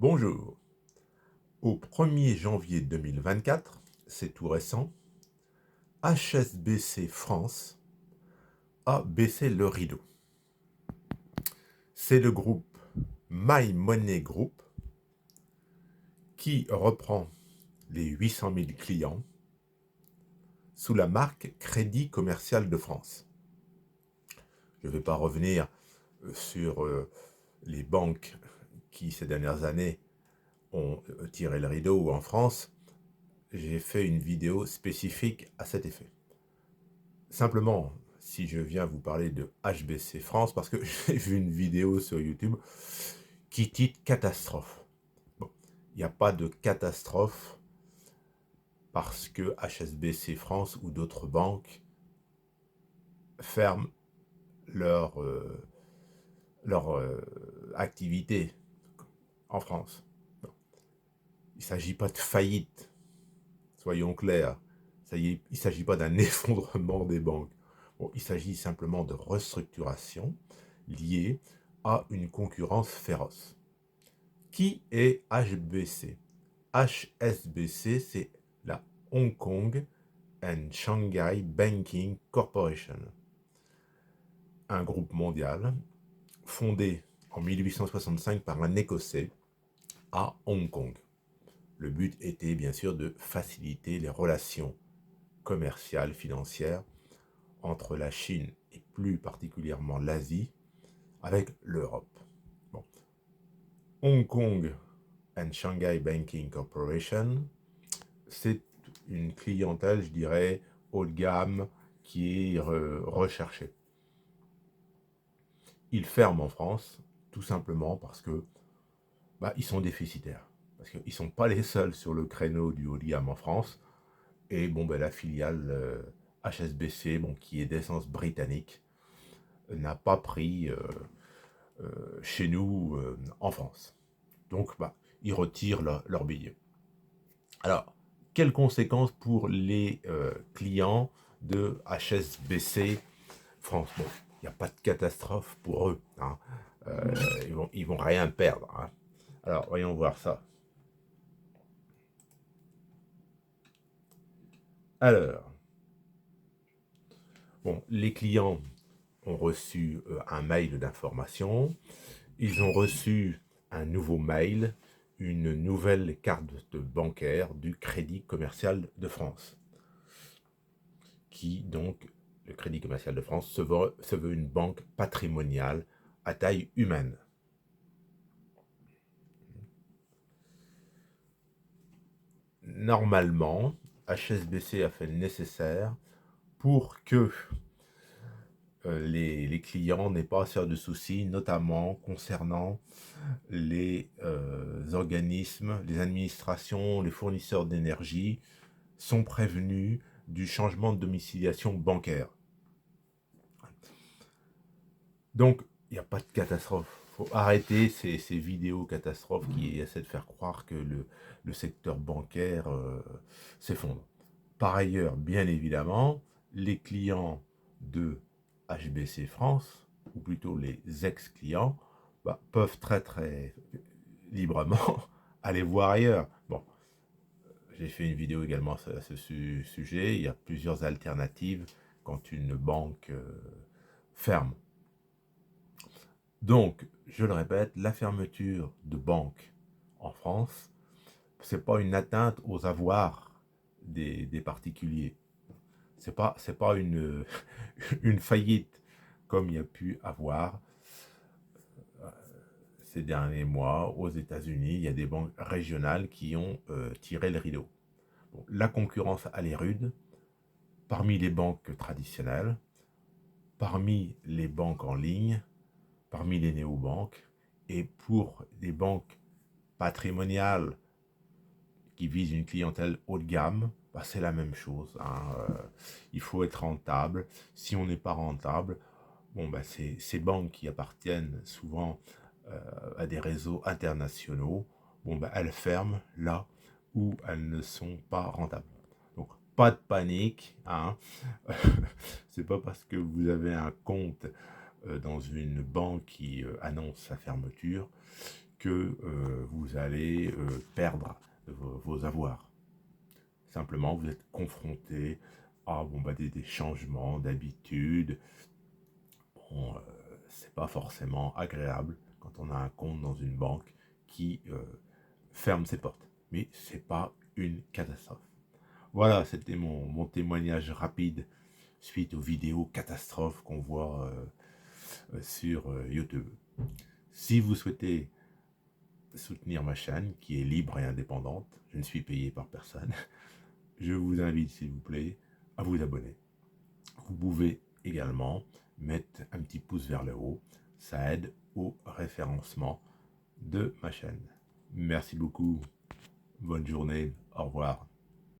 Bonjour. Au 1er janvier 2024, c'est tout récent, HSBC France a baissé le rideau. C'est le groupe My Money Group qui reprend les 800 000 clients sous la marque Crédit Commercial de France. Je ne vais pas revenir sur les banques qui, ces dernières années, ont tiré le rideau en France. J'ai fait une vidéo spécifique à cet effet. Simplement, si je viens vous parler de HBC France, parce que j'ai vu une vidéo sur YouTube qui titre catastrophe. Bon, il n'y a pas de catastrophe parce que HSBC France ou d'autres banques ferment leur, activité en France. Non. Il ne s'agit pas de faillite, soyons clairs. Il ne s'agit pas d'un effondrement des banques. Bon, il s'agit simplement de restructuration liée à une concurrence féroce. Qui est HBC? HSBC, c'est la Hong Kong and Shanghai Banking Corporation, un groupe mondial fondé en 1865 par un Écossais à Hong Kong. Le but était bien sûr de faciliter les relations commerciales, financières entre la Chine et plus particulièrement l'Asie avec l'Europe. Bon. Hong Kong and Shanghai Banking Corporation, c'est une clientèle, je dirais, haut de gamme qui est recherchée. Ils ferment en France, tout simplement parce que ils sont déficitaires. Parce qu'ils ne sont pas les seuls sur le créneau du haut de gamme en France. Et la filiale HSBC, qui est d'essence britannique, n'a pas pris chez nous en France. Donc, ils retirent leur billet. Alors, quelles conséquences pour les clients de HSBC France? Bon, il n'y a pas de catastrophe pour eux. Hein. Ils vont rien perdre. Hein. Alors, voyons voir ça. Alors, les clients ont reçu un mail d'information. Ils ont reçu un nouveau mail, une nouvelle carte bancaire du Crédit Commercial de France. Qui, donc, le Crédit Commercial de France se veut une banque patrimoniale à taille humaine. Normalement, HSBC a fait le nécessaire pour que les clients n'aient pas à se faire de soucis, notamment concernant les organismes, les administrations, les fournisseurs d'énergie sont prévenus du changement de domiciliation bancaire. Donc, il n'y a pas de catastrophe. Il faut arrêter ces vidéos catastrophes qui essaient de faire croire que le secteur bancaire s'effondre. Par ailleurs, bien évidemment, les clients de HBC France, ou plutôt les ex-clients, peuvent très librement aller voir ailleurs. Bon, j'ai fait une vidéo également à ce sujet. Il y a plusieurs alternatives quand une banque ferme. Donc, je le répète, la fermeture de banques en France, ce n'est pas une atteinte aux avoirs des particuliers. C'est pas une, une faillite comme il y a pu avoir ces derniers mois aux États-Unis. Il y a des banques régionales qui ont tiré le rideau. Bon, la concurrence, elle est rude parmi les banques traditionnelles, parmi les banques en ligne, parmi les néobanques, et pour des banques patrimoniales qui visent une clientèle haut de gamme, c'est la même chose. Hein. Il faut être rentable. Si on n'est pas rentable, ces banques qui appartiennent souvent à des réseaux internationaux, elles ferment là où elles ne sont pas rentables. Donc, pas de panique. Hein. C'est pas parce que vous avez un compte dans une banque qui annonce sa fermeture que vous allez perdre vos avoirs. Simplement, vous êtes confronté à des changements d'habitude. Bon, c'est pas forcément agréable quand on a un compte dans une banque qui ferme ses portes. Mais c'est pas une catastrophe. Voilà, c'était mon témoignage rapide suite aux vidéos catastrophes qu'on voit sur YouTube. Si vous souhaitez soutenir ma chaîne, qui est libre et indépendante, je ne suis payé par personne, je vous invite, s'il vous plaît, à vous abonner. Vous pouvez également mettre un petit pouce vers le haut, ça aide au référencement de ma chaîne. Merci beaucoup, bonne journée, au revoir.